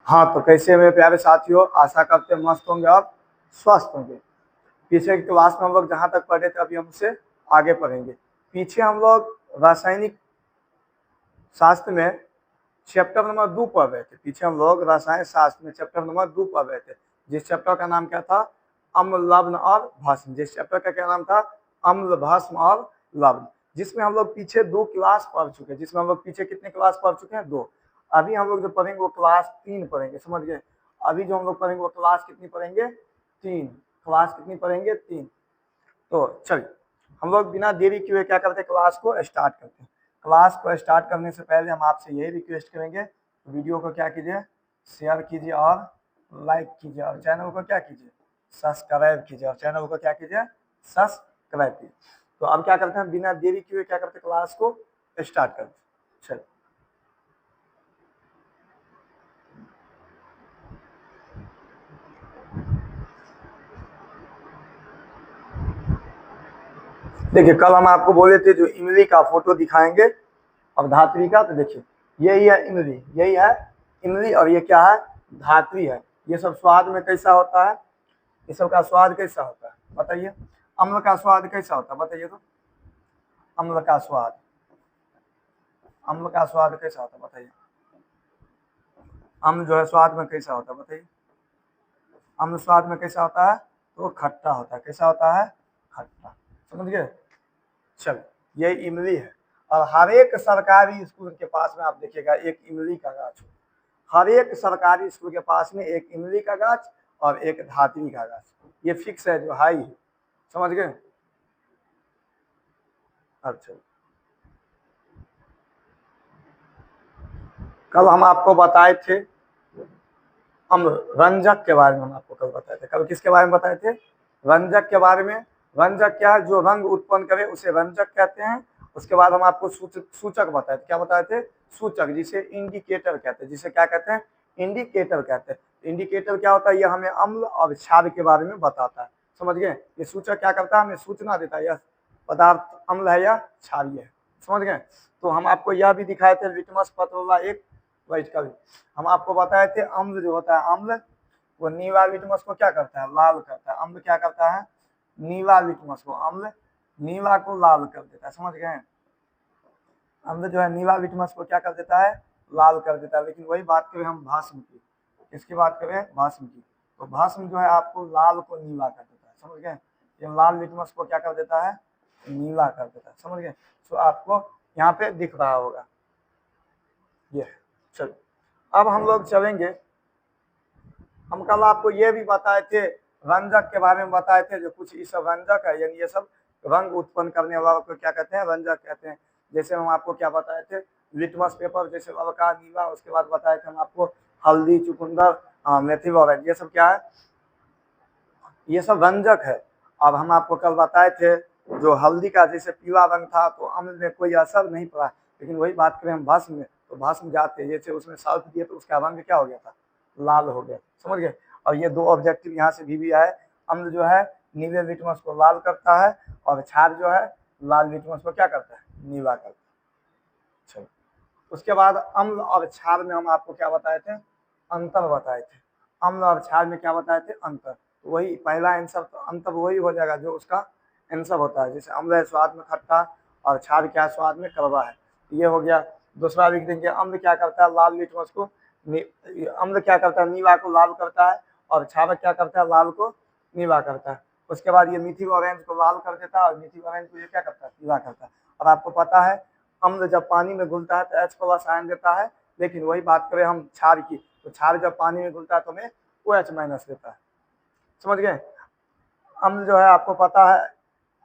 हाँ तो कैसे मेरे प्यारे साथियों, आशा करते हैं मस्त होंगे और स्वस्थ होंगे। पीछे की क्लास में हम लोग जहाँ तक पढ़े थे अभी हम उससे आगे पढ़ेंगे। पीछे हम लोग रासायनिक शास्त्र में चैप्टर नंबर 2 पढ़ रहे थे। पीछे हम लोग रसायन शास्त्र में चैप्टर नंबर 2 पढ़ रहे थे, जिस चैप्टर का नाम क्या था? अम्ल, लवण और भस्म। जिस चैप्टर का क्या नाम था? अम्ल, भस्म और लवण। जिसमें हम लोग पीछे 2 क्लास पढ़ चुके हैं। जिसमें हम लोग पीछे कितने क्लास पढ़ चुके हैं? 2। अभी हम लोग जो पढ़ेंगे वो क्लास 3 पढ़ेंगे, समझ गए? अभी जो हम लोग पढ़ेंगे वो क्लास कितनी पढ़ेंगे? 3। क्लास कितनी पढ़ेंगे? 3। तो चलिए हम लोग बिना देरी किए क्या करते हैं, क्लास को स्टार्ट करते हैं। क्लास को स्टार्ट करने से पहले हम आपसे यही रिक्वेस्ट करेंगे, वीडियो को क्या कीजिए, शेयर कीजिए और लाइक कीजिए, और चैनल को क्या कीजिए, सब्सक्राइब कीजिए, और चैनल को क्या कीजिए, सब्सक्राइब कीजिए। तो अब क्या करते हैं, बिना देरी किए क्या करते हैं, क्लास को स्टार्ट करते हैं। चलिए देखिए, कल हम आपको बोले थे जो इमली का फोटो दिखाएंगे और धात्री का, तो देखिए यही है इमली, यही है इमली, और ये क्या है? धात्री है। ये सब स्वाद में कैसा होता है? ये सब का स्वाद कैसा होता है बताइए? अम्ल का स्वाद कैसा होता है बताइए तो? अम्ल का स्वाद, अम्ल का स्वाद कैसा होता है बताइए? अम्ल जो है स्वाद में कैसा होता है बताइए? अम्ल स्वाद में कैसा होता है? तो खट्टा होता है। कैसा होता है? खट्टा। समझ गए? चलो, ये इमली है, और हर एक सरकारी स्कूल के पास में आप देखिएगा एक इमली का गाछ हो। हर एक सरकारी स्कूल के पास में एक इमली का गाछ और एक धात्री का गाछ, ये फिक्स है, जो हाई है। समझ गए? अच्छा, कल हम आपको बताए थे अम्ल, रंजक के बारे में हम आपको कल बताए थे। कल किसके बारे में बताए थे? रंजक के बारे में। रंजक क्या है? जो रंग उत्पन्न करे उसे रंजक कहते हैं। उसके बाद हम आपको सूचक बताए थे। क्या बताए थे? सूचक, जिसे इंडिकेटर कहते हैं। जिसे क्या कहते हैं? इंडिकेटर कहते हैं। इंडिकेटर क्या होता है? यह हमें अम्ल और क्षार के बारे में बताता है। समझ गए? ये सूचक क्या करता है? हमें सूचना देता है यह पदार्थ अम्ल है या क्षारीय है। समझ गए? तो हम आपको यह भी दिखाए थे लिटमस पत्र वाला एक वाइट का भी। हम आपको बताए थे अम्ल जो होता है, अम्ल वो नीला लिटमस को क्या करता है? लाल करता है। अम्ल क्या करता है? नीला लिटमस को, अम्ल नीला को लाल कर देता है। समझ गए? अम्ल जो है नीला लिटमस को क्या कर देता है? लाल कर देता है। लेकिन वही बात करें हम भस्म की, किसकी बात करें? भस्म की। तो भस्म जो है आपको लाल को नीला कर देता है। समझ गए? ये लाल लिटमस को क्या कर देता है? नीला कर देता है। समझ गए? तो आपको यहाँ पे दिख रहा होगा ये। चलो, अब हम लोग चलेंगे। हम कल आपको ये भी बताए थे, रंजक के बारे में बताए थे, जो कुछ इस रंजक है, यानी ये सब रंग उत्पन्न करने वालों को क्या कहते हैं? रंजक कहते हैं। जैसे हम आपको क्या बताए थे? लिटमस पेपर, जैसे ललका, नीला। उसके बाद बताए थे हम आपको हल्दी, चुकंदर, मेथी वगैरह, ये सब क्या है? ये सब रंजक है। अब हम आपको कल बताए थे जो हल्दी का जैसे पीला रंग था तो अम्ल में कोई असर नहीं पड़ा। लेकिन वही बात करें हम भस्म में, तो भस्म जाते जैसे उसमें सल्फ दिए तो उसका रंग क्या हो गया था? लाल हो गया। समझ गए? और ये 2 ऑब्जेक्टिव यहाँ से भी आए। अम्ल जो है नीले लिटमस को लाल करता है, और क्षार जो है लाल लिटमस को क्या करता है? नीला करता है। चलो, उसके बाद अम्ल और क्षार में हम आपको क्या बताए थे? अंतर बताए थे। अम्ल और क्षार में क्या बताए थे? अंतर। तो वही पहला आंसर, तो अंतर वही हो जाएगा जो उसका आंसर होता है। जैसे अम्ल है स्वाद में खट्टा, और क्षार क्या स्वाद में कड़वा है। ये हो गया। दूसरा लिख देंगे, अम्ल क्या करता है? लाल लिटमस को, अम्ल क्या करता है? नीला को लाल करता है, और क्षार क्या करता है? लाल को नीला करता है। उसके बाद ये मिथिल ऑरेंज को लाल कर देता है, और मिथिल ऑरेंज को ये क्या करता है? पीला करता है। और आपको पता है अम्ल जब पानी में घुलता है तो H+ आयन देता है। लेकिन वही बात करें हम क्षार की, तो क्षार जब पानी में घुलता है तो हमें OH- देता है। समझ गए? अम्ल जो है आपको पता है,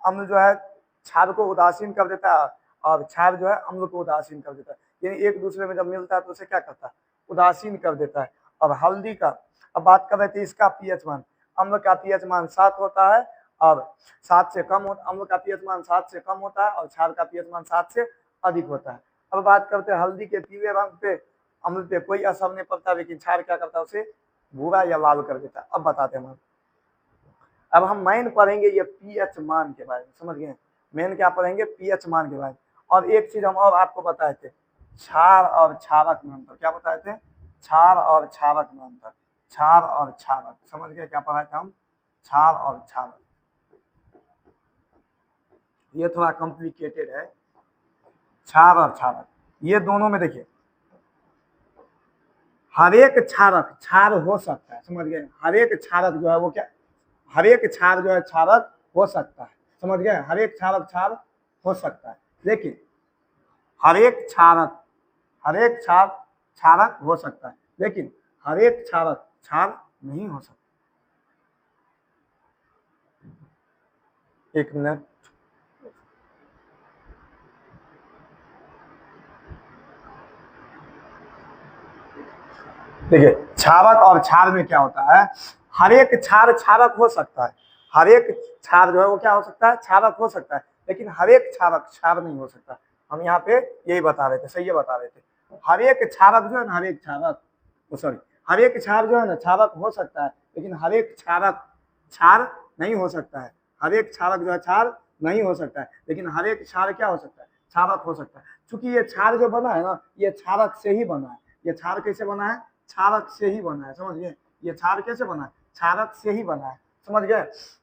अम्ल जो है क्षार को उदासीन कर देता है, और क्षार जो है अम्ल को उदासीन कर देता है। यानी एक दूसरे में जब मिलता है तो उसे क्या करता है? उदासीन कर देता है। और हल्दी का अब बात कर रहे थे, इसका पीएच मान, अम्ल का पीएच मान 7 होता है, और 7 से कम होता, अम्ल का पीएच मान 7 से कम होता है, और क्षार का पीएच मान 7 से अधिक होता है। अब बात करते हैं हल्दी के पीले रंग पे, अम्ल पे कोई असर नहीं पड़ता, लेकिन क्षार क्या करता है? उसे भूरा या लाल कर देता है। अब बताते हैं हम। अब हम मेन पढ़ेंगे ये पीएच मान के बारे में। समझ गए? मेन क्या पढ़ेंगे? पीएच मान के बारे में। और एक चीज हम और आपको बताए थे, क्षार और क्षारक में अंतर। क्या बताए थे? क्षार और क्षारक में अंतर, क्षार और क्षारक, समझ गए क्या पढ़ा था हम, क्षार और क्षारक। ये थोड़ा कॉम्प्लिकेटेड है, क्षार और क्षारक, ये दोनों में देखिए हर एक क्षारक क्षार हो सकता है, समझ गए, हर एक क्षारक जो है वो क्या, हर एक क्षार जो है क्षारक हो सकता है, समझ गए, हर एक क्षारक क्षार हो सकता है, लेकिन हर एक क्षारक, हर एक क्षार क्षारक हो सकता है, लेकिन हर एक क्षारक क्षार नहीं हो सकता। एक मिनट, देखिए क्षारक और क्षार में क्या होता है, हर एक क्षार क्षारक हो सकता है, हर एक क्षार जो है वो क्या हो सकता है, क्षारक हो सकता है, लेकिन हर एक क्षारक क्षार नहीं हो सकता। हम यहाँ पे यही बता रहे थे, सही है बता रहे थे, हर एक क्षारक जो है ना, हर एक क्षारक, सॉरी, हर एक क्षार जो है ना क्षारक हो सकता है, लेकिन हर एक क्षारक क्षार नहीं हो सकता है, हर एक क्षारक जो है क्षार नहीं हो सकता है, लेकिन हर एक क्षार क्या हो सकता है, क्षारक हो सकता है। चूंकि ये क्षार जो बना है ना, ये क्षारक से ही बना है, ये क्षार कैसे बना है, क्षारक से ही बना है, समझ गए, ये क्षार कैसे बना है, क्षारक से ही बना है, समझ गए।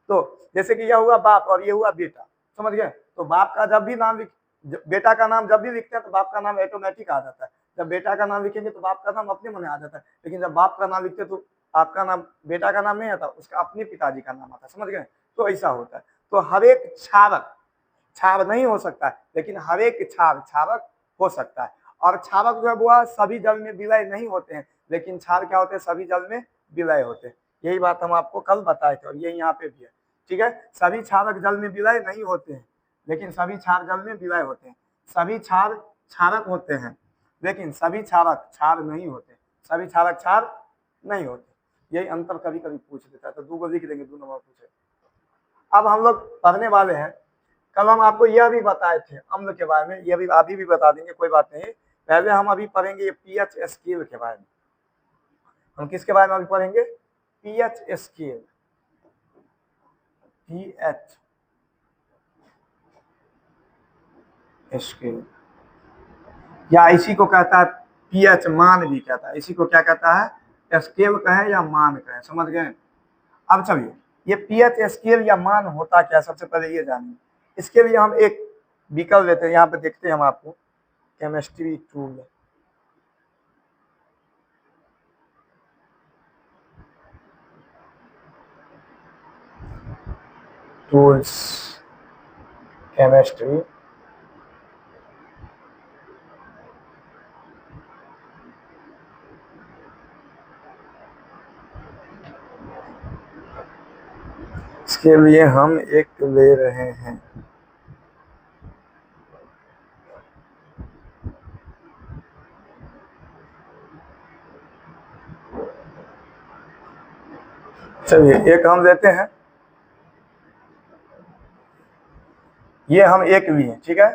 तो जैसे कि यह हुआ बाप और ये हुआ बेटा, समझ गए, तो बाप का जब भी नाम बेटा का नाम जब भी लिखते हैं तो बाप का नाम ऑटोमेटिक आ जाता है, जब बेटा का नाम लिखेंगे तो बाप का नाम अपने मन आ जाता है, लेकिन जब बाप का नाम लिखते तो आपका नाम, बेटा का नाम नहीं आता, उसका अपने पिताजी का नाम आता है, समझ गए, तो ऐसा होता है। तो हर एक क्षारक क्षार नहीं हो सकता है, लेकिन हर एक क्षार क्षारक हो सकता है। और क्षारक जो है वो सभी जल में विलय नहीं होते हैं, लेकिन क्षार क्या होते हैं, सभी जल में विलय होते हैं। यही बात हम आपको कल बताए थे और ये यहाँ पे भी है, ठीक है। सभी क्षारक जल में विलय नहीं होते हैं, लेकिन सभी क्षार जल में विलय होते हैं। सभी क्षार क्षारक होते हैं, लेकिन सभी क्षारक क्षार नहीं होते, सभी क्षारक क्षार नहीं होते। यही अंतर कभी कभी पूछ देता है, तो 2 को लिख देंगे, 2 नंबर पूछे। अब हम लोग पढ़ने वाले हैं, कल हम आपको यह भी बताए थे अम्ल के बारे में, यह भी अभी भी बता देंगे, कोई बात नहीं। पहले हम अभी पढ़ेंगे पीएच स्केल के बारे में। हम किसके बारे में अभी पढ़ेंगे, पीएच स्केल, पीएच स्केल, या इसी को कहता है पीएच मान भी कहता है, इसी को क्या कहता है, स्केल कहे या मान कहे, समझ गए। अब चलिए, ये पीएच स्केल या मान होता क्या, सबसे पहले ये जानिए। इसके लिए हम एक विकल्प लेते हैं, यहाँ पे देखते हैं हम आपको, केमिस्ट्री टूल, टूल्स, केमिस्ट्री, इसके लिए हम एक ले रहे हैं, चलिए एक हम लेते हैं, ये हम एक भी है, ठीक है,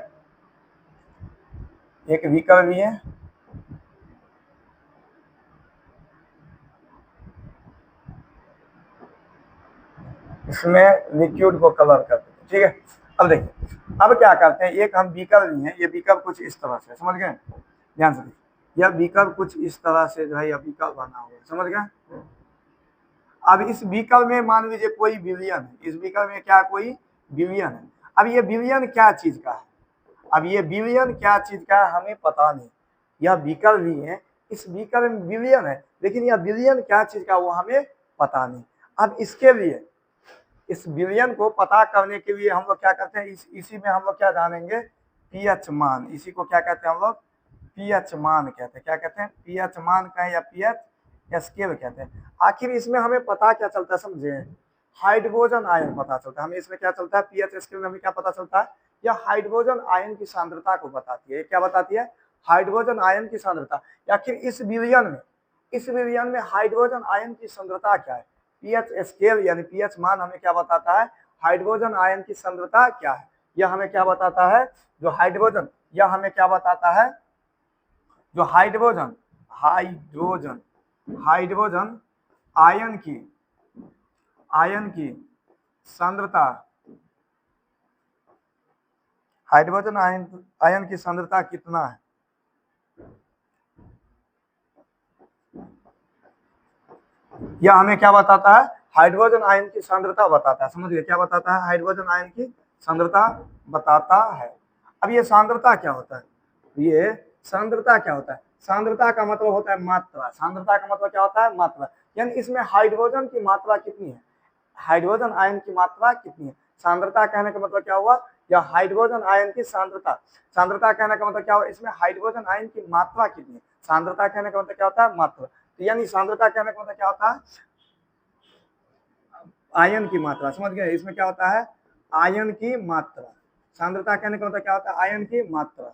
एक विकल्प भी है, इसमें लिक्विड को कलर कर देते हैं, ठीक है। अब देखिए, अब क्या करते हैं, एक हम विकल्प भी है, ये विकल्प कुछ इस तरह से, समझ गए, ध्यान से, यह विकल्प कुछ इस तरह से जो है यह विकल्प बना हुआ है, समझ गए। अब इस विकल्प में मान लीजिए कोई विलियन है, इस विकल्प में क्या कोई विलियन है। अब ये विलियन क्या चीज का है, अब ये विलियन क्या चीज का है हमें पता नहीं, यह विकल्प भी है, इस विकल्प में विलियन है, लेकिन यह विलियन क्या चीज का वो हमें पता नहीं। अब इसके लिए, इस विलियन को पता करने के लिए हम लोग क्या करते हैं, इसी में हम लोग क्या जानेंगे, पीएच मान, इसी को क्या कहते हैं हम लोग, पीएच मान कहते हैं, क्या कहते हैं, पीएच मान कहें या पीएच स्केल कहते हैं। आखिर इसमें हमें पता क्या चलता है, समझे, हाइड्रोजन आयन पता चलता है हमें, इसमें क्या चलता है, पीएच स्केल में हमें क्या पता चलता है, यह हाइड्रोजन आयन की सांद्रता को बताती है, क्या बताती है, हाइड्रोजन आयन की सांद्रता। आखिर इस विलियन में, इस विलियन में हाइड्रोजन आयन की सांद्रता क्या है, पीएच स्केल यानी पीएच मान हमें क्या बताता है, हाइड्रोजन आयन की सांद्रता क्या है, यह हमें क्या बताता है, जो हाइड्रोजन, यह हमें क्या बताता है, जो हाइड्रोजन हाइड्रोजन हाइड्रोजन आयन की सांद्रता, हाइड्रोजन आयन की सांद्रता कितना है, यह हमें क्या बताता है, हाइड्रोजन आयन की सांद्रता बताता है। समझिए क्या बताता है, हाइड्रोजन आयन की सांद्रता बताता है। अब ये सांद्रता क्या होता है, ये सांद्रता क्या होता है, सांद्रता का मतलब होता है मात्रा। सांद्रता का मतलब क्या होता है, मात्रा। यानी इसमें हाइड्रोजन की मात्रा कितनी है, हाइड्रोजन आयन की मात्रा कितनी है। सांद्रता कहने का मतलब क्या हुआ, या हाइड्रोजन आयन की सांद्रता। सांद्रता कहने का मतलब क्या हुआ, इसमें हाइड्रोजन आयन की मात्रा कितनी है। सांद्रता कहने का मतलब क्या होता है, मात्रा। तो यानी सांद्रता कहने का मतलब क्या होता है, आयन की मात्रा। समझ गए, इसमें क्या होता है, आयन की मात्रा। सांद्रता कहने का मतलब क्या होता है, आयन की मात्रा।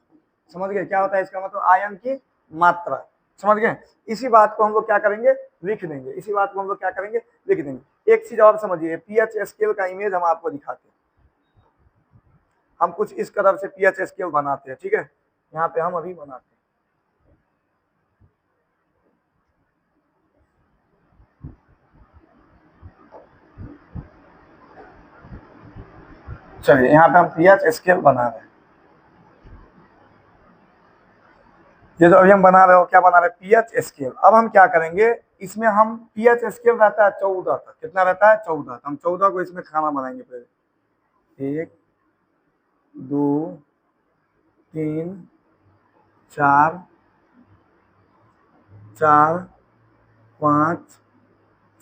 समझ गए, क्या होता है इसका मतलब, आयन की मात्रा। समझ गए। इसी बात को हम लोग क्या करेंगे, लिख देंगे। इसी बात को हम लोग क्या करेंगे, लिख देंगे। एक चीज और समझिए, पीएच स्केल का इमेज हम आपको दिखाते हैं। हम कुछ इस कदर से पीएच स्केल बनाते हैं, ठीक है। यहाँ पे हम अभी बनाते हैं। चलिए यहाँ पे हम पीएच स्केल बना रहे हैं। ये जो अभी हम बना रहे हो, क्या बना रहे हैं, पीएच स्केल। अब हम क्या करेंगे, इसमें हम पीएच स्केल रहता है 14 तक। कितना रहता है, 14। हम 14 को इसमें खाना बनाएंगे पहले। 1 2 3 4 4 5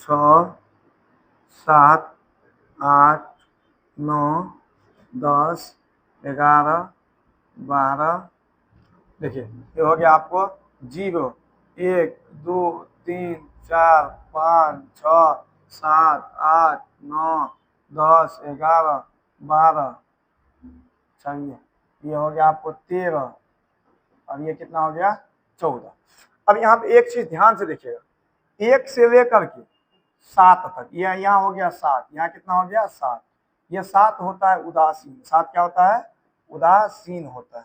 6 7 8 9 10 11 12। देखिए ये हो गया आपको 0 1 2 3 4 5 6 7 8 9 10 11 12। चलिए ये हो गया आपको 13, और ये कितना हो गया, 14। अब यहाँ पे एक चीज ध्यान से देखिएगा, 1 से लेकर के 7 तक, ये यहाँ हो गया 7, यहाँ कितना हो गया 7। ये 7 होता है उदासीन। 7 क्या होता है, उदासीन होता है।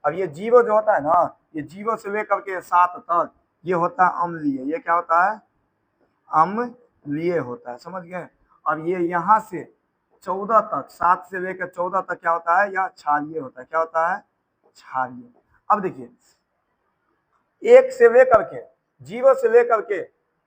अब ये 0 जो होता है ना, ये 0 से लेकर के 7 तक ये होता है अम्लीय। ये क्या होता है, अम्लीय होता है। समझ गए। और ये यहाँ से 14 तक, 7 से लेकर 14 तक क्या होता है, यह क्षारीय होता है। क्या होता है, क्षारीय। अब देखिए 1 से लेकर के 0 से लेकर के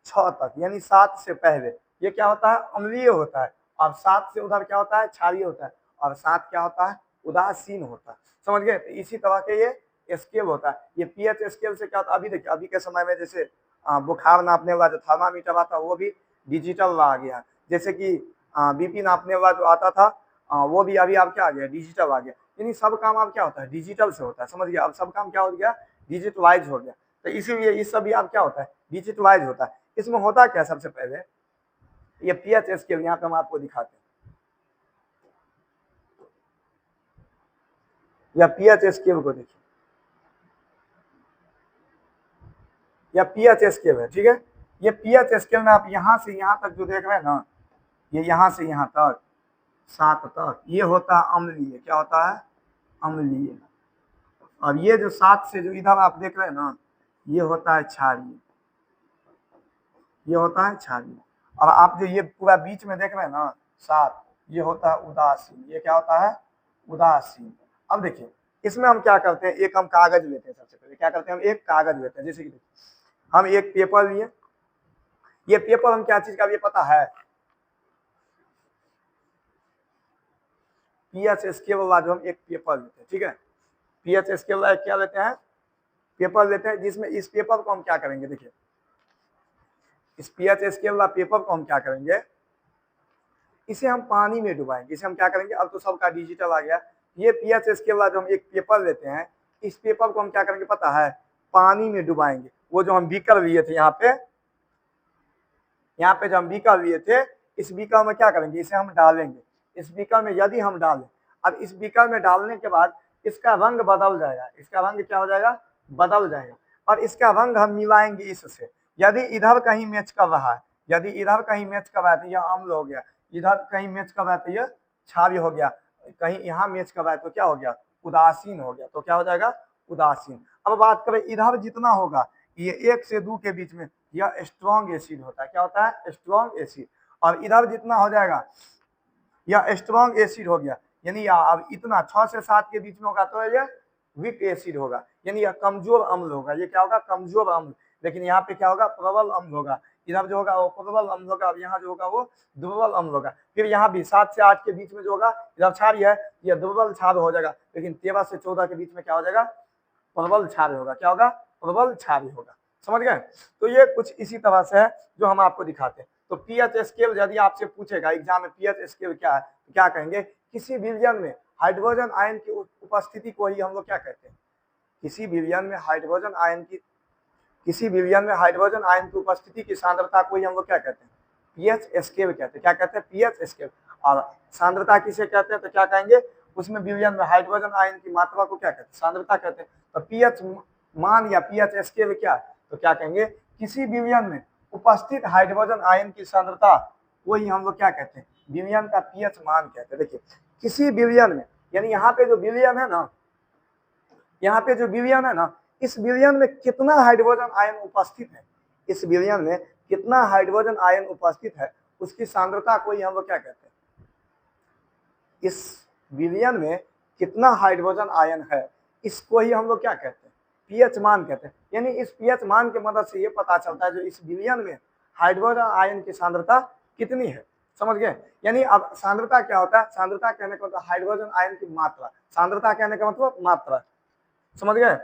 6 तक, यानी 7 से पहले ये क्या होता है, अम्लीय होता है। और 7 से उधर क्या होता है, क्षारीय होता है। और 7 क्या होता है, उदासीन होता है। समझ गए। तो इसी तरह के ये स्केल होता है। ये पीएच स्केल से क्या होता है, अभी देखिए अभी के समय में जैसे बुखार नापने वाला जो थर्मामीटर आता है वो भी डिजिटल आ गया। जैसे कि बीपी नापने वाला जो आता था वो भी अभी आप क्या आ गया, डिजिटल आ गया। यानी सब काम अब क्या होता है, डिजिटल से होता है। समझ गया, अब सब काम क्या हो गया, डिजिटलाइज हो गया। तो इसीलिए इस सब भी अब क्या होता है, डिजिटलाइज होता है। इसमें होता क्या, सबसे पहले ये पीएच स्केल यहाँ पे हम आपको दिखाते हैं। या पीएच स्केल को देखिए, या पीएच स्केल है, ठीक है। ये पीएच स्केल में आप यहाँ से यहाँ तक जो देख रहे हैं ना, ये यहाँ से यहाँ तक 7 तक ये होता है अम्लीय। क्या होता है, अम्लीय। और ये जो 7 से जो इधर आप देख रहे हैं ना, ये होता है क्षारीय। ये होता है क्षारीय। और आप जो ये पूरा बीच में देख रहे हैं ना 7, ये होता है उदासीन। ये क्या होता है, उदासीन। अब देखिए इसमें हम क्या करते हैं, एक हम कागज लेते हैं। सबसे पहले क्या करते हैं, हम एक कागज लेते हैं। जैसे कि हम एक पेपर लिए, ये पेपर हम क्या चीज का, ये पता है, पीएच स्केल वाला जो हम एक पेपर लेते हैं, ठीक है। पीएच स्केल वाला क्या लेते हैं, पेपर लेते हैं, जिसमें इस पेपर को हम क्या करेंगे, देखिए इस पीएच स्केल वाला पेपर को हम क्या करेंगे, इसे हम पानी में डुबाएंगे। इसे हम क्या करेंगे, अब तो सबका डिजिटल आ गया। ये पीएच स्केल वाला जो हम एक पेपर लेते हैं, इस पेपर को हम क्या करेंगे पता है, पानी में डुबाएंगे। वो जो हम बीकर लिए थे यहाँ पे जो हम बीकर लिए थे, इस बीकर में क्या करेंगे, इसे हम डालेंगे। इस बीकर में यदि हम डालें, अब इस बीकर में डालने के बाद इसका रंग बदल जाएगा। इसका रंग क्या हो जाएगा, बदल जाएगा। और इसका रंग हम मिलाएंगे इससे। यदि इधर कहीं मैच कर रहा है, यदि इधर कहीं मैच कर रहा है तो यह अम्ल हो गया, इधर कहीं मैच कर रहा है तो यह क्षारीय हो गया, कहीं यहाँ मैच कर रहा है तो क्या हो गया, उदासीन हो गया। तो क्या हो जाएगा, उदासीन। अब बात करें इधर जितना होगा, ये 1 से 2 के बीच में यह स्ट्रॉन्ग एसिड होता है। क्या होता है, स्ट्रॉन्ग एसिड। और इधर जितना हो जाएगा यह स्ट्रॉन्ग एसिड हो गया। यानी अब इतना 6 से 7 के बीच में होगा तो यह वीक एसिड होगा, यानी यह कमजोर अम्ल होगा। ये क्या होगा, कमजोर अम्ल। लेकिन यहाँ पे क्या होगा, प्रबल अम्ल होगा। इधर जो होगा वो प्रबल अम्ल होगा, और यहाँ जो होगा वो दुर्बल अम्ल होगा। फिर यहाँ भी 7 से 8 के बीच में जो होगा, इधर क्षारीय है, ये दुर्बल क्षार हो जाएगा। लेकिन 13 से 14 के बीच में क्या हो जाएगा, प्रबल क्षार होगा। क्या होगा, प्रबल क्षार होगा। समझ गए। तो ये कुछ इसी तरह से है जो हम आपको दिखाते हैं। तो पीएच स्केल यदि आपसे पूछेगा एग्जाम में पीएच स्केल क्या है, तो क्या कहेंगे, किसी विलयन में हाइड्रोजन आयन की उपस्थिति को ही हम लोग क्या कहते हैं, किसी विलयन में हाइड्रोजन आयन की उपस्थिति की सांद्रता को ही हम लोग क्या कहते हैं, पीएच स्केल कहते हैं। क्या कहते हैं, पीएच स्केल। और सांद्रता किसे कहते हैं, तो क्या कहेंगे, उसमें विलयन में हाइड्रोजन आयन की मात्रा को क्या कहते हैं, सांद्रता कहते हैं। तो पीएच मान या पीएच स्केल क्या है, तो क्या कहेंगे, किसी विलयन में उपस्थित हाइड्रोजन आयन की सांद्रता को ही हम लोग क्या कहते हैं, विलयन का पीएच मान कहते हैं। देखिए किसी विलयन में, यानी यहाँ पे जो विलयन है ना, इस विलयन में कितना हाइड्रोजन आयन उपस्थित है, इस विलयन में कितना हाइड्रोजन आयन उपस्थित है, उसकी सांद्रता को ही हम लोग क्या कहते हैं, इस विलयन में कितना हाइड्रोजन आयन है, इसको ही हम लोग क्या कहते हैं, पीएच मान कहते हैं। यानी इस पीएच मान की मदद से ये पता चलता है जो इस विलयन में हाइड्रोजन आयन की सांद्रता कितनी है। समझ गए। यानी अब सांद्रता क्या होता है, सांद्रता कहने का मतलब हाइड्रोजन आयन की मात्रा, सांद्रता कहने का मतलब मात्रा। समझ गए।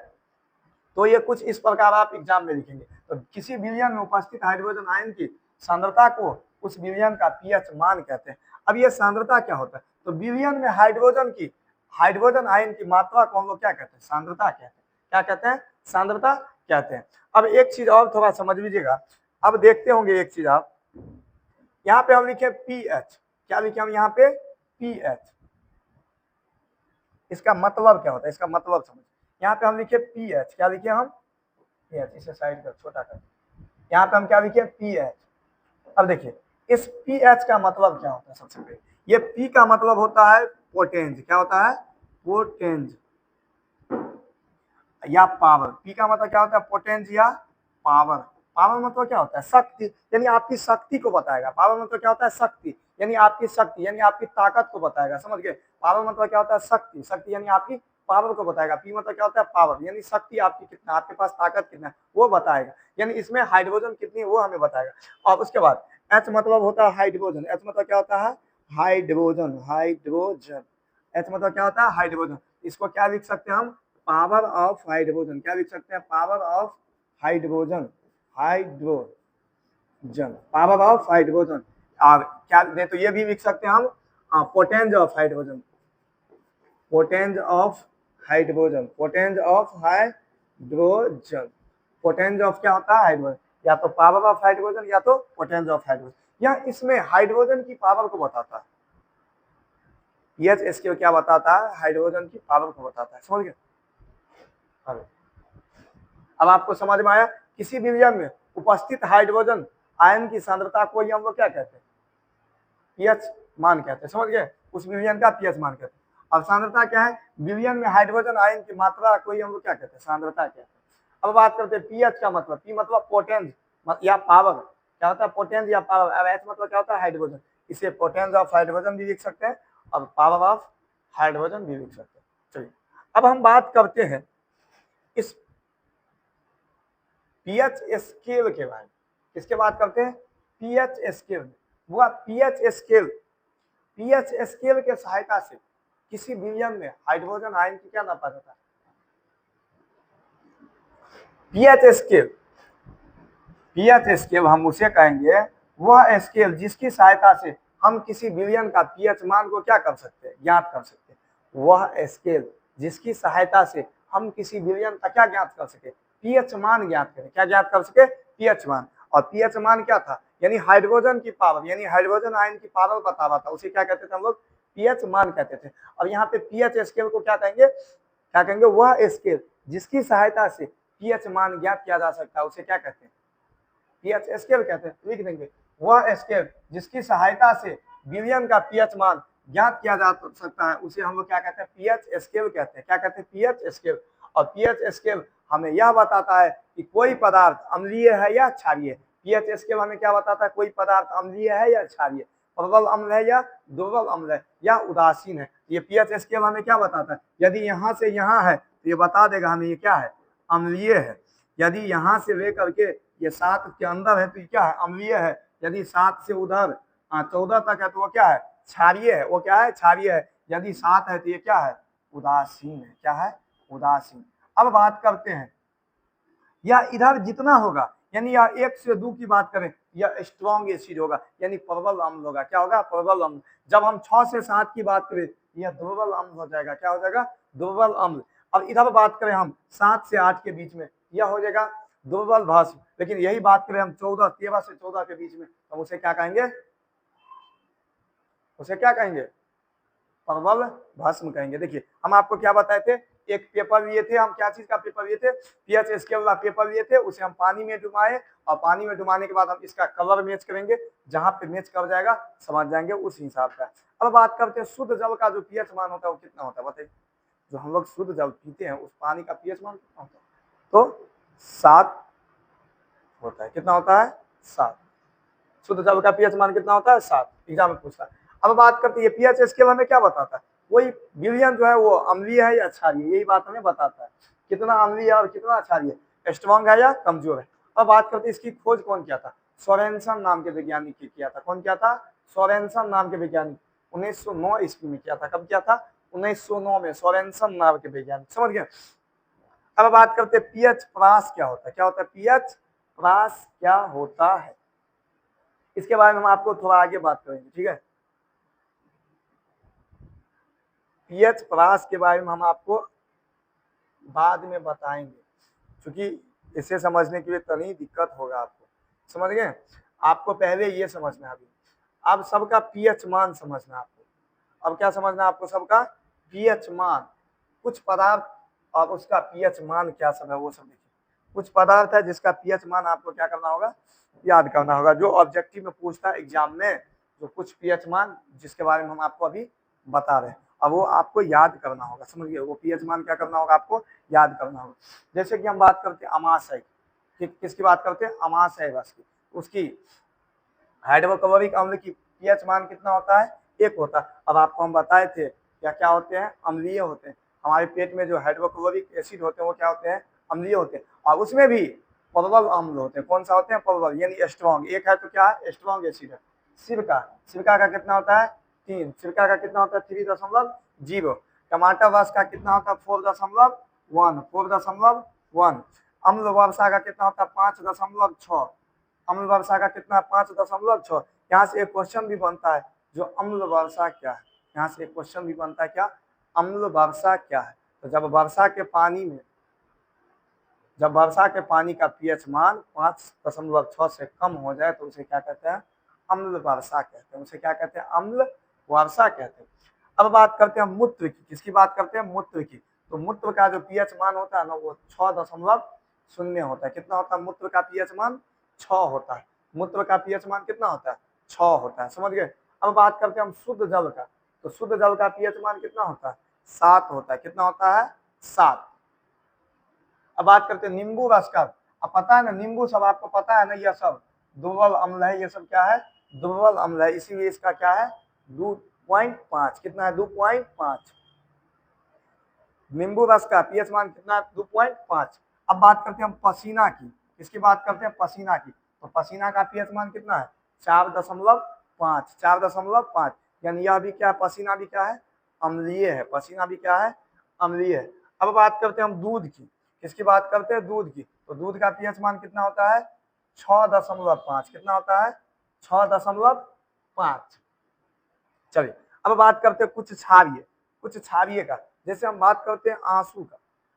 तो ये कुछ इस प्रकार आप एग्जाम में लिखेंगे। तो किसी विलयन में उपस्थित हाइड्रोजन आयन की सांद्रता को उस विलयन का पीएच मान कहते हैं। अब ये सांद्रता क्या होता है, तो विलयन में हाइड्रोजन आयन की मात्रा को हम लोग क्या कहते हैं, सांद्रता कहते हैं। क्या कहते हैं, सांद्रता कहते हैं। अब एक चीज और थोड़ा समझ लीजिएगा। अब देखते होंगे एक चीज आप, यहाँ पे हम लिखे पीएच, क्या लिखे हम यहाँ पे, पीएच। इसका मतलब क्या होता है, इसका मतलब समझ। यहाँ पे हम लिखे पीएच, क्या लिखे हम, पीएच। इसे साइड कर, छोटा कर। यहाँ पे हम क्या लिखे, पीएच। अब देखिए इस पीएच का मतलब क्या होता है, सबसे पहले ये पी का मतलब होता है पोटेंज। क्या होता है, पोटेंज या पावर। पी का मतलब क्या होता है, पोटेंज या पावर। पावर मतलब क्या होता है, शक्ति, यानी आपकी शक्ति को बताएगा। पावर मतलब क्या होता है, शक्ति, यानी आपकी शक्ति, यानी आपकी ताकत को बताएगा। समझ गए। पावर मतलब क्या होता है, शक्ति, शक्ति यानी आपकी पावर को बताएगा। पी मतलब क्या होता है, पावर, यानी शक्ति आपकी कितना, आपके पास ताकत कितना है वो बताएगा। यानी इसमें हाइड्रोजन कितनी है वो हमें बताएगा। और उसके बाद एच मतलब होता है हाइड्रोजन। एच मतलब क्या होता है, हाइड्रोजन, हाइड्रोजन। एच मतलब क्या होता है, हाइड्रोजन। इसको क्या लिख सकते हैं हम, पावर ऑफ हाइड्रोजन। क्या लिख सकते हैं, power of hydrogen, hydrogen, power of hydrogen. और क्या दे, तो ये भी लिख सकते हैं हम potenz of hydrogen, potenz of hydrogen, potenz of hydrogen. Potenz of क्या होता है, हाइड्रोजन, या तो पावर ऑफ हाइड्रोजन या तो पोटेंज ऑफ हाइड्रोजन। या इसमें हाइड्रोजन की पावर को बताता है। पीएच स्केल क्या बताता है, हाइड्रोजन की पावर को बताता है। समझ गए। अब आपको समझ में आया, किसी विलयन में उपस्थित हाइड्रोजन आयन की सांद्रता को ही हम लोग क्या कहते हैं, पीएच मान कहते हैं। समझ गए, उस विलयन का पीएच मान कहते हैं। अब सांद्रता क्या है, विलयन में हाइड्रोजन आयन की मात्रा को ही हम लोग क्या कहते हैं, सांद्रता कहते हैं। अब बात करते हैं पीएच का मतलब। पी मतलब पोटेंज या पावर। क्या होता है, पोटेंज या पावर। अब एच मतलब क्या होता है, हाइड्रोजन। इसे पोटेंज ऑफ हाइड्रोजन भी लिख सकते हैं और पावर ऑफ हाइड्रोजन भी लिख सकते हैं। चलिए अब हम बात करते हैं इस पीएच स्केल के बारे में। किसके बात करते हैं, पीएच स्केल। वो पीएच स्केल के सहायता से किसी विलयन में हाइड्रोजन आयन की क्या नापा जाता है, पीएच स्केल हम उसे कहेंगे, वह स्केल जिसकी सहायता से हम किसी विलयन का पीएच मान को क्या कर सकते हैं, ज्ञात कर सकते हैं। वह स्केल जिसकी सहायता से हम किसी विलयन का क्या ज्ञात कर सके, पीएच मान ज्ञात करें। क्या ज्ञात कर सके, पीएच मान। और पीएच मान क्या था, यानी हाइड्रोजन की पावर, यानी हाइड्रोजन आयन की पावर बता रहा था, उसे क्या कहते थे हम लोग, पीएच मान कहते थे। और यहाँ पे पीएच स्केल को क्या कहेंगे, वह स्केल जिसकी सहायता से पीएच मान ज्ञात किया जा सकता है, उसे क्या कहते हैं, पीएच स्केल कहते हैं। लिख देंगे, वह स्केल जिसकी सहायता से विलयन का पीएच मान ज्ञात किया जा सकता है, उसे हम लोग क्या कहते हैं, पीएच स्केल कहते हैं। क्या कहते हैं, पीएच स्केल। और पीएच स्केल हमें यह बताता है कि कोई पदार्थ अम्लीय है या क्षारीय। पीएच स्केल हमें क्या बताता है, कोई पदार्थ अम्लीय है या क्षारीय, प्रबल अम्ल है या दुर्बल अम्ल है या उदासीन है। ये पीएच स्केल हमें क्या बताता है, यदि यहाँ से यहाँ है तो ये बता देगा हमें ये क्या है, अम्लीय है। यदि यहाँ से लेकर के ये 7 के अंदर है तो ये क्या है, अम्लीय है। यदि 7 से उधर 14 तक है तो वो क्या है, क्षारीय है। वो क्या है, क्षारीय है। यदि 7 है तो ये क्या है, उदासीन है। क्या है, उदासीन। अब बात करते हैं या इधर जितना होगा, यानी या 1 से 2 की बात करें, यह स्ट्रॉन्ग एसिड होगा, यानी प्रबल अम्ल होगा। क्या होगा, प्रबल अम्ल। जब हम 6 से 7 की बात करें, यह दुर्बल अम्ल हो जाएगा। क्या हो जाएगा, दुर्बल अम्ल। अब इधर बात करें हम 7 से 8 के बीच में, यह हो जाएगा दुर्बल भस्म। लेकिन यही बात करें हम 13 से 14 के बीच में, तो उसे क्या कहेंगे, उसे क्या कहेंगे, प्रबल भस्म कहेंगे। देखिए हम आपको क्या बताए थे, एक पेपर लिए थे हम, क्या चीज का पेपर लिए थे, पीएच स्केल का पेपर लिए थे। उसे हम पानी में डुबाए और पानी में डुबाने के बाद हम इसका कलर मैच करेंगे, जहां पे मैच कर जाएगा समझ जाएंगे उस हिसाब का। अब बात करते हैं शुद्ध जल का जो पीएच मान होता है वो कितना होता है, बताइए। जो हम लोग शुद्ध जल पीते हैं उस पानी का पीएच मान कितना होता है, तो 7 होता है। कितना होता है, 7। शुद्ध जल का पीएच मान कितना होता है, 7। एग्जाम में पूछता है। अब बात करते हैं पीएच स्केल हमें क्या बताता है, वही विलयन जो है वो अम्लीय है या क्षारीय, यही बात हमें बताता है। कितना अम्लीय है और कितना क्षारीय, स्ट्रॉन्ग है या कमजोर है। अब बात करते हैं इसकी खोज कौन किया था, सोरेनसन नाम के वैज्ञानिक ने किया था। कौन किया था, सोरेनसन नाम के वैज्ञानिक। 1909 ईस्वी में किया था। कब किया था, 1909 में, सोरेनसन नाम के वैज्ञानिक। समझ गए। अब बात करते हैं पीएच प्रास क्या होता है। क्या होता है, पीएच प्रास क्या होता है, इसके बारे में हम आपको थोड़ा आगे बात करेंगे। ठीक है, पीएच प्रास के बारे में हम आपको बाद में बताएंगे, क्योंकि इसे समझने के लिए तनी दिक्कत होगा आपको। समझ गए, आपको पहले ये समझना है अभी। अब सबका पीएच मान समझना आपको। अब क्या समझना है आपको, सबका पीएच मान। कुछ पदार्थ और उसका पीएच मान क्या सब है वो सब देखिए। कुछ पदार्थ है जिसका पीएच मान आपको क्या करना होगा, याद करना होगा। जो ऑब्जेक्टिव में पूछता है एग्जाम में, जो कुछ पीएच मान जिसके बारे में हम आपको अभी बता रहे हैं, अब वो आपको याद करना होगा। समझिए, वो पीएच मान क्या करना होगा, आपको याद करना होगा। जैसे कि हम बात करते हैं अमाशय, किसकी बात करते हैं, अमाशय रस की। उसकी हाइड्रोक्लोरिक अम्ल की पीएच मान कितना होता है, 1 होता है। अब आपको हम बताए थे क्या क्या होते हैं, अम्लीय होते हैं। हमारे पेट में जो हाइड्रोक्लोरिक एसिड होते हैं वो क्या होते हैं, अम्लीय होते हैं। और उसमें भी प्रबल अम्ल होते हैं। कौन सा होते हैं, प्रबल, यानी स्ट्रॉन्ग। एक है तो क्या है, स्ट्रॉन्ग एसिड है। सिरका, सिरका का कितना होता है, 3। सिरका का कितना होता है, 3.0। टमाटर रस का कितना होता है, 4.1। अम्ल वर्षा का कितना होता है, 5.6। अम्ल वर्षा का कितना, 5.6। यहाँ से एक क्वेश्चन भी बनता है, जो अम्ल वर्षा क्या है। यहाँ से एक क्वेश्चन भी बनता है, क्या, अम्ल वर्षा क्या है। तो जब वर्षा के पानी में, जब वर्षा के पानी का पीएच मान 5.6 से कम हो जाए तो उसे क्या कहते हैं, अम्ल वर्षा कहते हैं। उसे क्या कहते हैं, अम्ल वर्षा कहते हैं। अब बात करते हैं मूत्र की। किसकी बात करते हैं, मूत्र की। तो मूत्र का जो पीएच मान होता है ना, वो 6.0 होता है। कितना होता है, मूत्र का पीएच मान 6 होता है। मूत्र का पीएच मान कितना होता है, 6 होता है। समझ गए। अब बात करते हैं हम शुद्ध जल का। तो शुद्ध जल का पीएच मान कितना होता है, 7 होता है। कितना होता है, 7। अब बात करते हैं नींबू रस का। अब पता है ना, नींबू सब आपको पता है ना, यह सब दुर्बल अम्ल है। ये सब क्या है, दुर्बल अम्ल है। इसीलिए इसका क्या है, 2.5। कितना है, 2.5। नींबू रस का पीएच मान कितना है, 2.5। अब बात करते हैं हम पसीना की। इसकी बात करते हैं पसीना की। तो पसीना का पीएच मान कितना है, 4.5। 4.5, यानी यह भी क्या, पसीना भी क्या है, अम्लीय है। पसीना भी क्या है, अम्लीय है। अब बात करते हैं हम दूध की। किसकी बात करते हैं, दूध की। तो दूध का पीएच मान कितना होता है, 6.5। कितना होता है, 6.5। चलिए अब बात करते हैं कुछ क्षारीय, कुछ क्षारीय का। जैसे हम बात करते हैं आंसू का।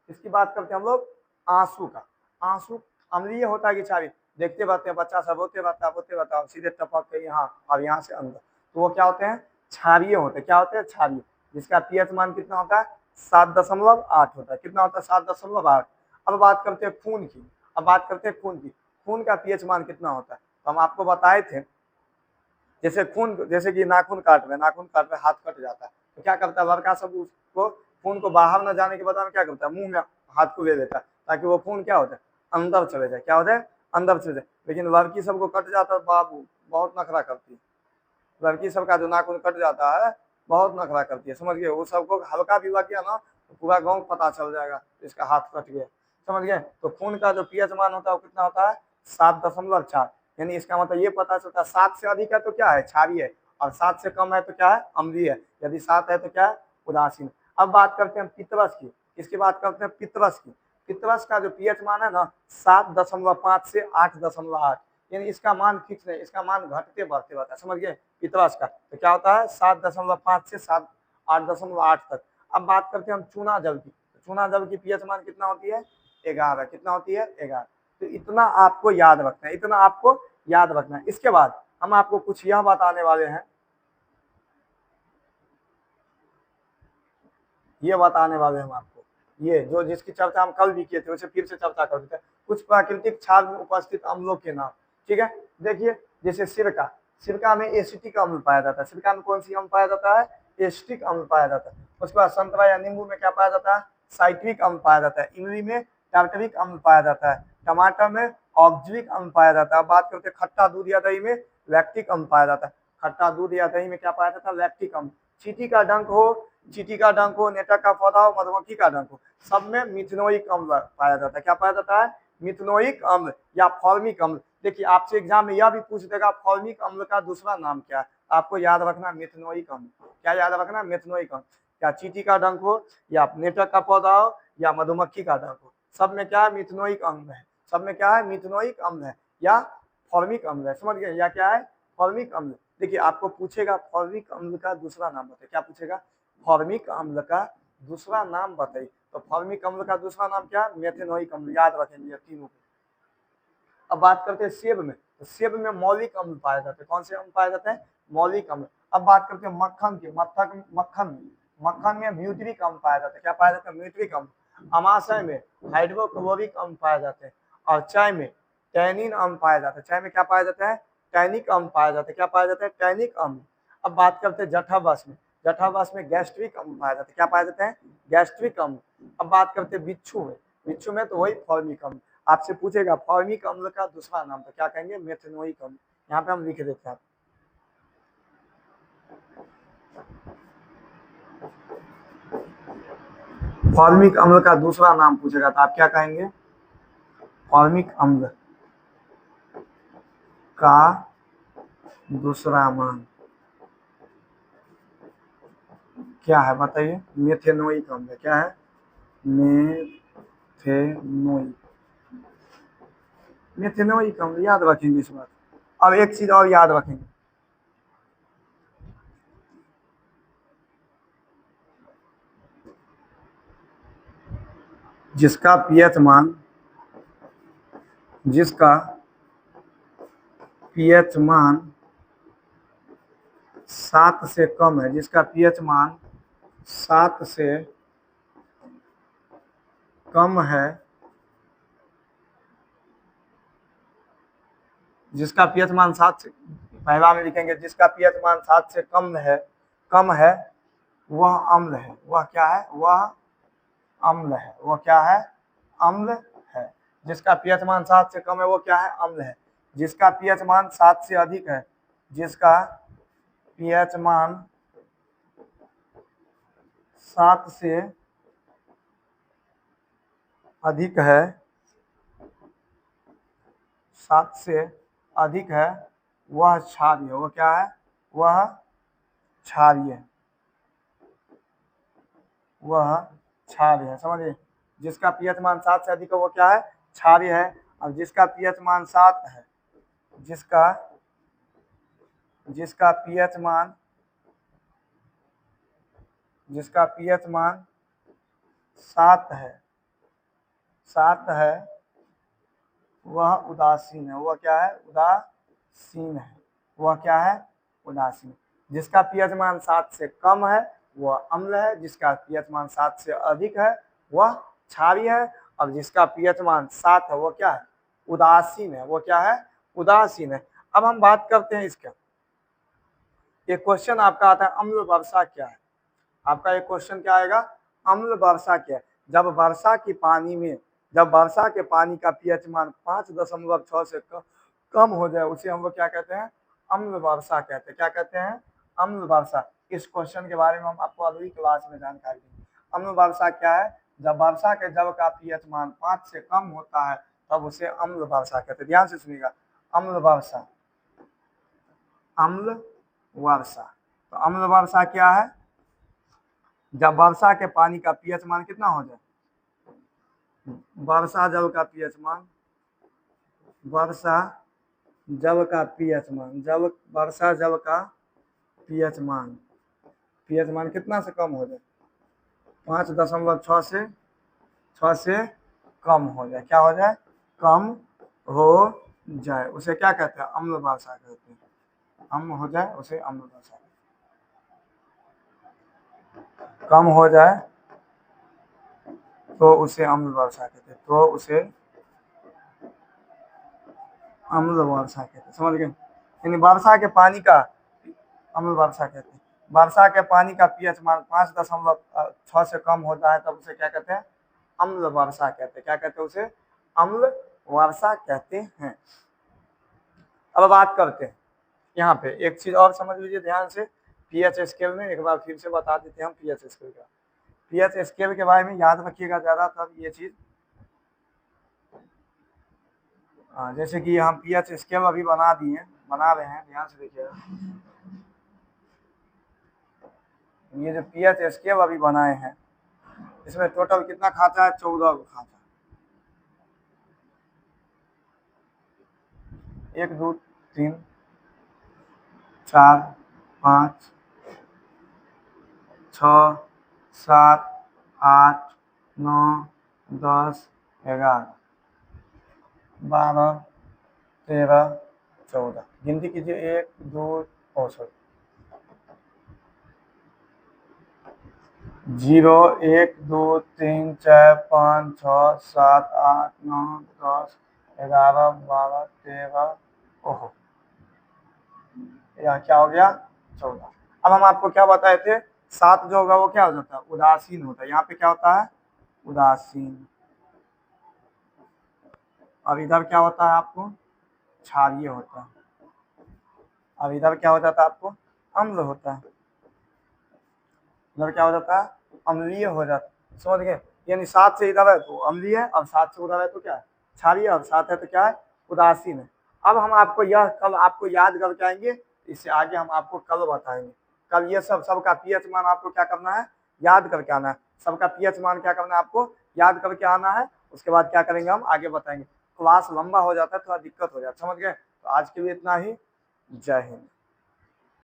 इसकी बात करते हैं हम लोग, आंसू का। आंसू अम्लीय होता है कि क्षारीय, देखते रहते हैं बच्चा सब, होते रहता है सीधे टपक के यहाँ और यहाँ से अंदर, तो वो क्या होते हैं, क्षारीय होते हैं। क्या होते हैं, क्षारीय। जिसका पीएच मान कितना होता है, 7.8 होता है। कितना होता है, 7.8। अब बात करते हैं खून की। अब बात करते हैं खून की। खून का पीएच मान कितना होता है, तो हम आपको बताए थे, जैसे खून, जैसे कि नाखून काट में, हाथ कट जाता है, तो क्या करता है लड़का सब, उसको खून को बाहर न जाने के बाद में क्या करता है, मुंह में हाथ को ले लेता है, ताकि वो खून क्या होता है, अंदर चले जाए। क्या होता है, अंदर चले जाए। लेकिन लड़की सबको कट जाता है, बाबू बहुत नखरा करती है। लड़की सबका जो नाखून कट जाता है बहुत नखरा करती है। समझ गए, वो सबको हल्का भी लग गया ना तो पूरा गाँव पता चल जाएगा इसका हाथ कट गया। समझ गए। तो खून का जो पीएच मान होता है वो कितना होता है 7.4। यानी इसका मतलब ये पता चलता है 7 से अधिक है तो क्या है क्षारीय, और 7 से कम है तो क्या है अम्लीय, यदि 7 है तो क्या है उदासीन। अब बात करते हैं पित्तरस की। किसकी बात करते हैं पित्तरस की। पित्तरस का जो पीएच मान है ना 7.5 से 8.8, यानी इसका मान फिक्स नहीं, इसका मान घटते बढ़ते रहता है, समझ गए। पित्तरस का तो क्या होता है 7.5 से 8.8 तक। अब बात करते हैं हम चूना जल की। चूना जल की पीएच मान कितना होती है 11, कितना होती है 11। तो इतना आपको याद रखना है, इतना आपको याद रखना है। इसके बाद हम आपको कुछ यह बताने वाले हैं, ये बताने वाले हम आपको, ये जो जिसकी चर्चा हम कल भी किए थे उसे फिर से चर्चा कर देते हैं। कुछ प्राकृतिक क्षार में उपस्थित अम्लों के नाम, ठीक है। देखिए जैसे सिरका, सिरका में एसिटिक अम्ल पाया जाता है। सिरका में कौन सी अम्ल पाया जाता है एसिटिक अम्ल पाया जाता है। उसके बाद संतरा या नींबू में क्या पाया जाता है साइट्रिक अम्ल पाया जाता है। इमली में टार्टरिक अम्ल पाया जाता है। टमाटर में ऑक्जेलिक अम्ल पाया जाता है। बात करते हैं खट्टा दूध या दही में लैक्टिक अम्ल पाया जाता है। खट्टा दूध या दही में क्या पाया जाता है लैक्टिक अम्ल। चींटी का डंक हो, चींटी का डंक हो, नेटा का पौधा हो, मधुमक्खी का डंक हो, सब में मिथनोइक अम्ल पाया जाता है। क्या पाया जाता है मिथनोइक अम्ल या फॉर्मिक अम्ल। देखिए आपसे एग्जाम में यह भी पूछ देगा फॉर्मिक अम्ल का दूसरा नाम क्या है, आपको याद रखना मिथनोइक अम्ल। क्या याद रखना मिथनोइक अम्ल। क्या चींटी का डंक हो या नेटक का पौधा हो या मधुमक्खी का डंक हो, सब में क्या है मिथनोइक अम्ल है। सब में क्या है मिथनोइक अम्ल है या फॉर्मिक अम्ल है, समझ गए। या क्या है फॉर्मिक अम्ल। देखिए आपको पूछेगा फॉर्मिक अम्ल का दूसरा नाम बताइए। क्या पूछेगा फॉर्मिक अम्ल का दूसरा नाम बताइए। तो फॉर्मिक अम्ल का दूसरा नाम क्या है मेथनोइक अम्ल, याद रखेंगे तीनों। अब बात करते हैं सेब में। तो सेब में मौलिक अम्ल पाए जाते हैं। कौन से अम्ल पाए जाते हैं मौलिक अम्ल। अब बात करते हैं मक्खन की। मक्खन में ब्यूटरिक अम्ल पाया जाता है। क्या पाया जाता है ब्यूटरिक अम्ल। अमाशय में हाइड्रोक्लोरिक अम्ल पाया जाते हैं। और चाय में टैनिन अम्ल पाया जाता है। चाय में क्या पाया जाता है टैनिक अम्ल पाया जाता है। क्या पाया जाता है टैनिक अम्ल। अब बात करते हैं जठावास में। जठावास में गैस्ट्रिक अम्ल पाया जाता है। क्या पाया जाता है गैस्ट्रिक अम्ल। अब बात करते हैं बिच्छू में। बिच्छू में तो वही फॉर्मिक अम्ल। आपसे पूछेगा फॉर्मिक अम्ल का दूसरा नाम, तो क्या कहेंगे मेथनोइक अम्ल। यहाँ पे हम लिख देते हैं। फॉर्मिक अम्ल का दूसरा नाम पूछेगा तो आप क्या कहेंगे फॉर्मिक अम्ल का दूसरा नाम क्या है बताइए मेथेनोइक अम्ल। क्या है मेथेनोइक अम्ल, याद रखेंगे इस बात। अब एक चीज और याद रखेंगे, जिसका पीएच मान 7 से कम है, जिसका पीएच मान 7 से कम है, जिसका पीएच मान 7 से, पहला में लिखेंगे जिसका पीएच मान 7 से कम है वह अम्ल है। वह क्या है वह अम्ल है। वह क्या है अम्ल है। जिसका पीएच मान 7 से कम है वो क्या है अम्ल है। जिसका पीएच मान 7 से अधिक है, जिसका पीएच मान 7 से अधिक है, 7 से अधिक है वह क्षारीय। वह क्या है वह क्षारीय, वह क्षारीय है, समझिए। जिसका पीएच मान 7 से अधिक है वो क्या है क्षारीय है। और जिसका पीएच मान 7 है, जिसका पीएच मान 7 है वह उदासीन है। वह क्या है उदासीन है। वह क्या है उदासीन। जिसका पीएच मान 7 से कम है वह अम्ल है। जिसका पीएच मान 7 से अधिक है वह क्षारीय है। और जिसका पीएच मान 7 है वो क्या है उदासीन है। वो क्या है उदासीन है। अब हम बात करते हैं इसका, एक क्वेश्चन आपका आता है अम्ल वर्षा क्या है। आपका एक क्वेश्चन क्या आएगा अम्ल वर्षा क्या है। जब वर्षा के पानी का पीएच मान 5.6 से कम हो जाए उसे हम लोग क्या कहते हैं अम्ल वर्षा कहते हैं। क्या कहते हैं अम्ल वर्षा। इस क्वेश्चन के बारे में हम आपको अगली क्लास में जानकारी देंगे। अम्ल वर्षा क्या है जब वर्षा के जल का पीएच मान 5 से कम होता है तब उसे अम्ल वर्षा कहते हैं। ध्यान से सुनिएगा, अम्ल वर्षा, अम्ल वर्षा। तो अम्ल वर्षा क्या है? जब वर्षा के पानी का पीएच मान कितना हो जाए, वर्षा जल का पीएच मान, वर्षा जल का पीएच मान, जब वर्षा जल का पीएच मान, पीएच मान कितना से कम हो जाए, 5.6 से 6 से कम हो जाए, क्या हो जाए, कम हो जाए, उसे क्या कहते हैं, अम्ल वर्षा कहते हैं। अम्ल हो जाए उसे अम्ल वर्षा, कम हो जाए तो उसे अम्ल वर्षा कहते हैं, तो उसे अम्ल वर्षा कहते हैं। समझ गए? यानी वर्षा के पानी का अम्ल वर्षा कहते हैं। वर्षा के पानी का पीएच मान 5.6 से कम होता है तब उसे क्या कहते हैं, अम्ल वर्षा कहते हैं। क्या कहते हैं उसे, अम्ल वर्षा कहते हैं। अब बात करते हैं यहाँ पे एक चीज और समझ लीजिए ध्यान से, पीएच स्केल में एक बार फिर से बता देते हैं हम पीएच स्केल का। पीएच स्केल के बारे में याद रखिएगा ज्यादातर ये चीज। जैसे कि हम पीएच स्केल अभी बना रहे हैं, ध्यान से देखिएगा। ये जो पीएच स्केल अभी बनाए हैं इसमें टोटल कितना खाता है, 14 को खाता है। 1 2 3 4 5 6 7 8 9 10 11 12 13 14, गिनती कीजिए 1 2 0 1 2 3 4 5 6 7 8 9 10 11 12 13, ओहो यहाँ क्या हो गया, 14। अब हम आपको क्या बताए थे, 7 जो होगा वो क्या हो जाता है, उदासीन होता है। यहाँ पे क्या होता है, उदासीन। और इधर क्या होता है आपको, क्षारीय होता है। अब इधर क्या हो जाता है आपको, अम्ल होता है। इधर क्या हो जाता है, अम्लीय हो जाता है। समझ गए? यानी 7 से इधर है तो अम्लीय है, और 7 से उधर है तो क्या है, क्षारीय, और 7 है तो क्या है, उदासीन है। अब हम आपको यह कल आपको याद करके आएंगे, इससे आगे हम आपको कल बताएंगे। कल ये सबका पीएच मान आपको क्या करना है, याद करके आना है। सबका पीएच मान क्या करना है, आपको याद करके आना है। उसके बाद क्या करेंगे, हम आगे बताएंगे। क्लास लंबा हो जाता है, थोड़ा दिक्कत हो जाता है। समझ गए? तो आज के लिए इतना ही। जय हिंद।